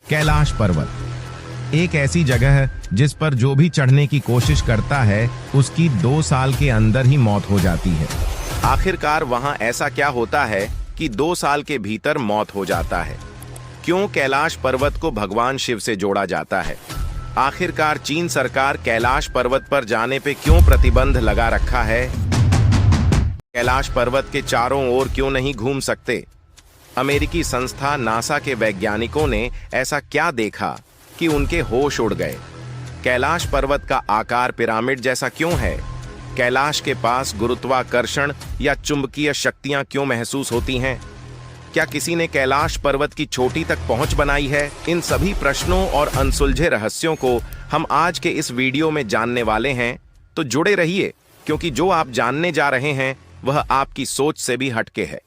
कैलाश पर्वत एक ऐसी जगह है जिस पर जो भी चढ़ने की कोशिश करता है उसकी 2 साल के अंदर ही मौत हो जाती है। आखिरकार वहां ऐसा क्या होता है कि 2 साल के भीतर मौत हो जाता है? क्यों कैलाश पर्वत को भगवान शिव से जोड़ा जाता है? आखिरकार चीन सरकार कैलाश पर्वत पर जाने पे क्यों प्रतिबंध लगा रखा है? कैलाश पर्वत के चारों ओर क्यों नहीं घूम सकते? अमेरिकी संस्था नासा के वैज्ञानिकों ने ऐसा क्या देखा कि उनके होश उड़ गए? कैलाश पर्वत का आकार पिरामिड जैसा क्यों है? कैलाश के पास गुरुत्वाकर्षण या चुंबकीय शक्तियां क्यों महसूस होती हैं? क्या किसी ने कैलाश पर्वत की चोटी तक पहुंच बनाई है? इन सभी प्रश्नों और अनसुलझे रहस्यों को हम आज के इस वीडियो में जानने वाले हैं, तो जुड़े रहिए, क्योंकि जो आप जानने जा रहे हैं वह आपकी सोच से भी हटके है।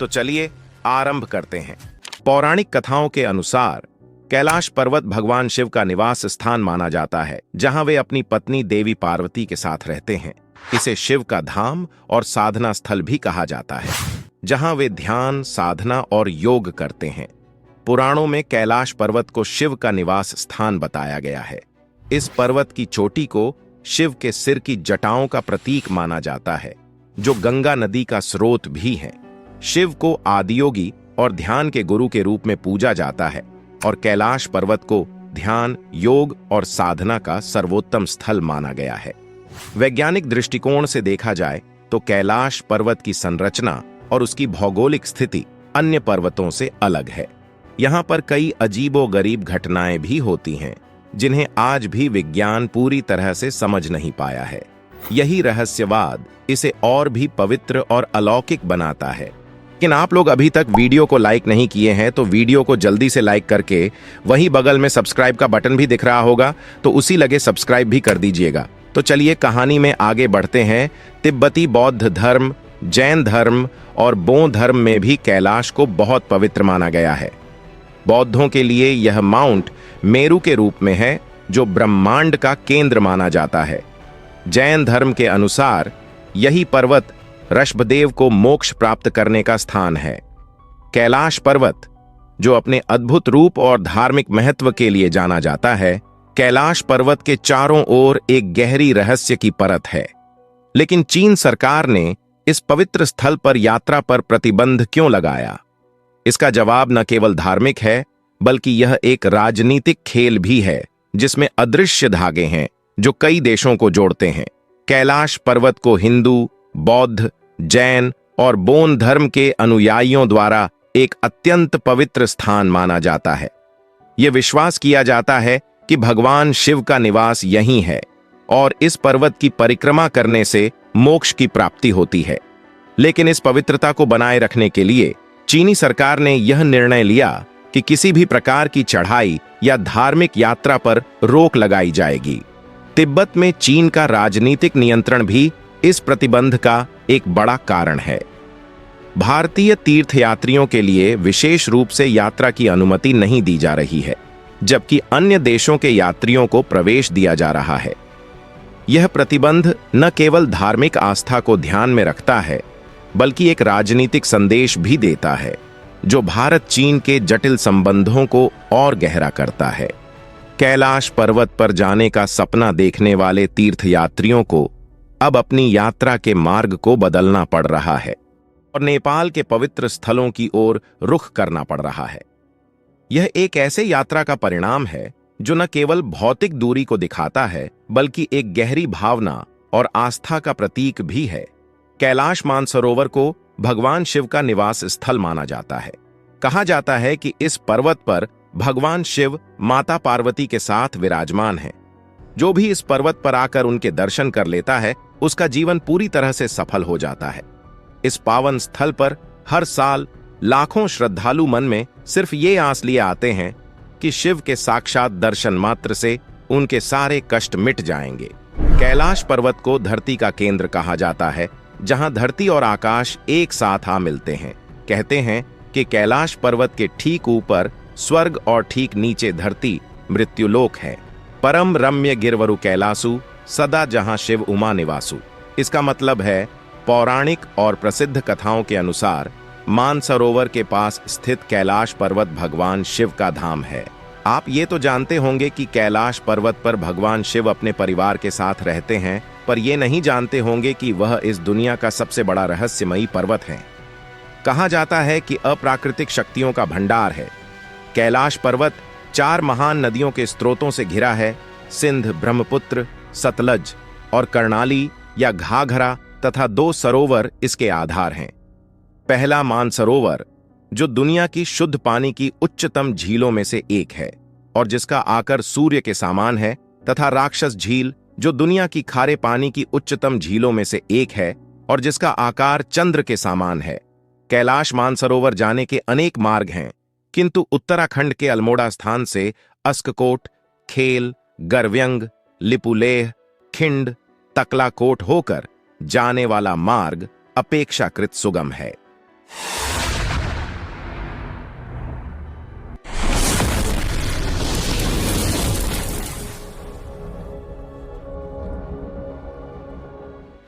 तो चलिए आरंभ करते हैं। पौराणिक कथाओं के अनुसार कैलाश पर्वत भगवान शिव का निवास स्थान माना जाता है, जहां वे अपनी पत्नी देवी पार्वती के साथ रहते हैं। इसे शिव का धाम और साधना स्थल भी कहा जाता है, जहां वे ध्यान, साधना और योग करते हैं। पुराणों में कैलाश पर्वत को शिव का निवास स्थान बताया गया है। इस पर्वत की चोटी को शिव के सिर की जटाओं का प्रतीक माना जाता है, जो गंगा नदी का स्रोत भी है। शिव को आदियोगी और ध्यान के गुरु के रूप में पूजा जाता है और कैलाश पर्वत को ध्यान, योग और साधना का सर्वोत्तम स्थल माना गया है। वैज्ञानिक दृष्टिकोण से देखा जाए तो कैलाश पर्वत की संरचना और उसकी भौगोलिक स्थिति अन्य पर्वतों से अलग है। यहाँ पर कई अजीबोगरीब घटनाएं भी होती हैं, जिन्हें आज भी विज्ञान पूरी तरह से समझ नहीं पाया है। यही रहस्यवाद इसे और भी पवित्र और अलौकिक बनाता है। लेकिन आप लोग अभी तक वीडियो को लाइक नहीं किए हैं, तो वीडियो को जल्दी से लाइक करके वहीं बगल में सब्सक्राइब का बटन भी दिख रहा होगा, तो उसी लगे सब्सक्राइब भी कर दीजिएगा। तो चलिए कहानी में आगे बढ़ते हैं। तिब्बती बौद्ध धर्म, जैन धर्म और बौद्ध धर्म में भी कैलाश को बहुत पवित्र माना गया है। बौद्धों के लिए यह माउंट मेरू के रूप में है, जो ब्रह्मांड का केंद्र माना जाता है। जैन धर्म के अनुसार यही पर्वत ऋषभदेव को मोक्ष प्राप्त करने का स्थान है। कैलाश पर्वत, जो अपने अद्भुत रूप और धार्मिक महत्व के लिए जाना जाता है, कैलाश पर्वत के चारों ओर एक गहरी रहस्य की परत है। लेकिन चीन सरकार ने इस पवित्र स्थल पर यात्रा पर प्रतिबंध क्यों लगाया? इसका जवाब न केवल धार्मिक है, बल्कि यह एक राजनीतिक खेल भी है, जिसमें अदृश्य धागे हैं जो कई देशों को जोड़ते हैं। कैलाश पर्वत को हिंदू, बौद्ध, जैन और बौद्ध धर्म के अनुयायियों द्वारा एक अत्यंत पवित्र स्थान माना जाता है। यह विश्वास किया जाता है कि भगवान शिव का निवास यहीं है और इस पर्वत की परिक्रमा करने से मोक्ष की प्राप्ति होती है। लेकिन इस पवित्रता को बनाए रखने के लिए चीनी सरकार ने यह निर्णय लिया कि किसी भी प्रकार की चढ़ाई या धार्मिक यात्रा पर रोक लगाई जाएगी। तिब्बत में चीन का राजनीतिक नियंत्रण भी इस प्रतिबंध का एक बड़ा कारण है। भारतीय तीर्थयात्रियों के लिए विशेष रूप से यात्रा की अनुमति नहीं दी जा रही है, जबकि अन्य देशों के यात्रियों को प्रवेश दिया जा रहा है। यह प्रतिबंध न केवल धार्मिक आस्था को ध्यान में रखता है, बल्कि एक राजनीतिक संदेश भी देता है, जो भारत चीन के जटिल संबंधों को और गहरा करता है। कैलाश पर्वत पर जाने का सपना देखने वाले तीर्थयात्रियों को अब अपनी यात्रा के मार्ग को बदलना पड़ रहा है और नेपाल के पवित्र स्थलों की ओर रुख करना पड़ रहा है। यह एक ऐसे यात्रा का परिणाम है जो न केवल भौतिक दूरी को दिखाता है, बल्कि एक गहरी भावना और आस्था का प्रतीक भी है। कैलाश मानसरोवर को भगवान शिव का निवास स्थल माना जाता है। कहा जाता है कि इस पर्वत पर भगवान शिव माता पार्वती के साथ विराजमान हैं। जो भी इस पर्वत पर आकर उनके दर्शन कर लेता है, उसका जीवन पूरी तरह से सफल हो जाता है। इस पावन स्थल पर हर साल लाखों श्रद्धालु मन में सिर्फ ये आस लिए आते हैं कि शिव के साक्षात दर्शन मात्र से उनके सारे कष्ट मिट जाएंगे। कैलाश पर्वत को धरती का केंद्र कहा जाता है, जहां धरती और आकाश एक साथ आ मिलते हैं। कहते हैं कि कैलाश पर्वत के ठीक ऊपर स्वर्ग और ठीक नीचे धरती मृत्युलोक है। परम रम्य गिरवरु कैलासु, सदा जहां शिव उमा निवासु। इसका मतलब है, पौराणिक और प्रसिद्ध कथाओं के अनुसार मानसरोवर के पास स्थित कैलाश पर्वत भगवान शिव का धाम है। आप ये तो जानते होंगे कि कैलाश पर्वत पर भगवान शिव अपने परिवार के साथ रहते हैं, पर ये नहीं जानते होंगे कि वह इस दुनिया का सबसे बड़ा रहस्यमयी पर्वत है। कहा जाता है कि अप्राकृतिक शक्तियों का भंडार है। कैलाश पर्वत 4 महान नदियों के स्रोतों से घिरा है। सिंध, ब्रह्मपुत्र, सतलज और कर्णाली या घाघरा तथा 2 सरोवर इसके आधार हैं। पहला मानसरोवर, जो दुनिया की शुद्ध पानी की उच्चतम झीलों में से एक है और जिसका आकार सूर्य के समान है, तथा राक्षस झील, जो दुनिया की खारे पानी की उच्चतम झीलों में से एक है और जिसका आकार चंद्र के समान है। कैलाश मानसरोवर जाने के अनेक मार्ग हैं, किंतु उत्तराखंड के अल्मोड़ा स्थान से अस्ककोट, खेल, गरव्यंग, लिपुलेह, खिंड, तकलाकोट होकर जाने वाला मार्ग अपेक्षाकृत सुगम है।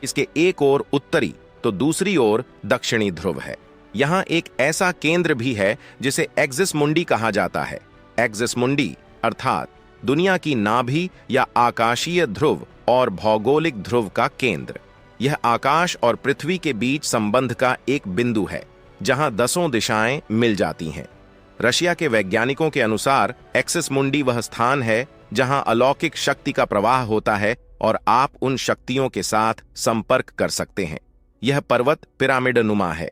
इसके एक ओर उत्तरी तो दूसरी ओर दक्षिणी ध्रुव है। यहां एक ऐसा केंद्र भी है जिसे एक्सिस मुंडी कहा जाता है। एक्सिस मुंडी अर्थात दुनिया की नाभि या आकाशीय ध्रुव और भौगोलिक ध्रुव का केंद्र। यह आकाश और पृथ्वी के बीच संबंध का एक बिंदु है जहां 10 दिशाएं मिल जाती हैं। रशिया के वैज्ञानिकों के अनुसार एक्सिस मुंडी वह स्थान है जहां अलौकिक शक्ति का प्रवाह होता है और आप उन शक्तियों के साथ संपर्क कर सकते हैं। यह पर्वत पिरामिड नुमा है।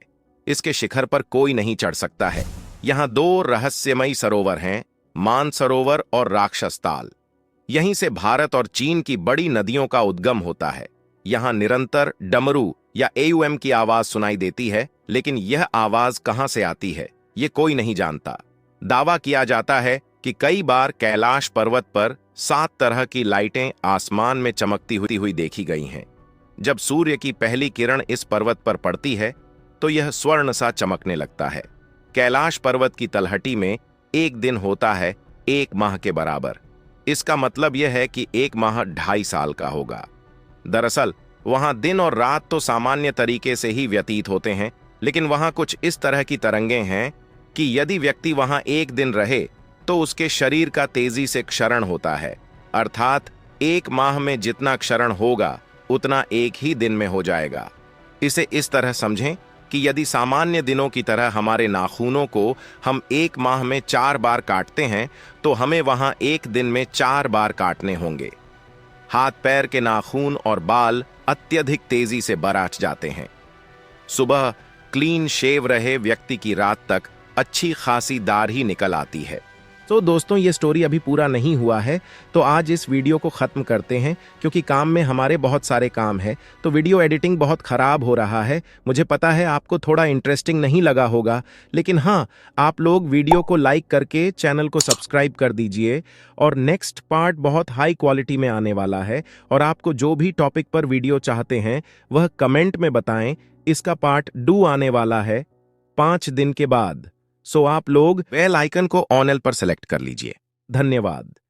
इसके शिखर पर कोई नहीं चढ़ सकता है। यहां 2 रहस्यमयी सरोवर हैं, मानसरोवर और राक्षसताल। यहीं से भारत और चीन की बड़ी नदियों का उद्गम होता है। यहां निरंतर डमरू या एयूएम की आवाज सुनाई देती है, लेकिन यह आवाज कहां से आती है ये कोई नहीं जानता। दावा किया जाता है कि कई बार कैलाश पर्वत पर 7 तरह की लाइटें आसमान में चमकती हुई देखी गई हैं। जब सूर्य की पहली किरण इस पर्वत पर पड़ती है तो यह स्वर्ण सा चमकने लगता है। कैलाश पर्वत की तलहटी में एक दिन होता है 1 माह के बराबर। इसका मतलब यह है कि 1 माह 2.5 साल का होगा। दरअसल वहां दिन और रात तो सामान्य तरीके से ही व्यतीत होते हैं, लेकिन वहां कुछ इस तरह की तरंगें हैं कि यदि व्यक्ति वहां 1 दिन रहे तो उसके शरीर का तेजी से क्षरण होता है। अर्थात 1 माह में जितना क्षरण होगा उतना 1 ही दिन में हो जाएगा। इसे इस तरह समझें कि यदि सामान्य दिनों की तरह हमारे नाखूनों को हम 1 माह में 4 बार काटते हैं तो हमें वहां 1 दिन में 4 बार काटने होंगे। हाथ पैर के नाखून और बाल अत्यधिक तेजी से बराच जाते हैं। सुबह क्लीन शेव रहे व्यक्ति की रात तक अच्छी खासी दाढ़ी निकल आती है। तो दोस्तों, ये स्टोरी अभी पूरा नहीं हुआ है, तो आज इस वीडियो को ख़त्म करते हैं क्योंकि काम में हमारे बहुत सारे काम है। तो वीडियो एडिटिंग बहुत ख़राब हो रहा है। मुझे पता है आपको थोड़ा इंटरेस्टिंग नहीं लगा होगा, लेकिन हाँ, आप लोग वीडियो को लाइक करके चैनल को सब्सक्राइब कर दीजिए। और नेक्स्ट पार्ट बहुत हाई क्वालिटी में आने वाला है और आपको जो भी टॉपिक पर वीडियो चाहते हैं वह कमेंट में बताएं। इसका पार्ट 2 आने वाला है 5 दिन के बाद। सो आप लोग बेल आइकन को ऑन पर सेलेक्ट कर लीजिए। धन्यवाद।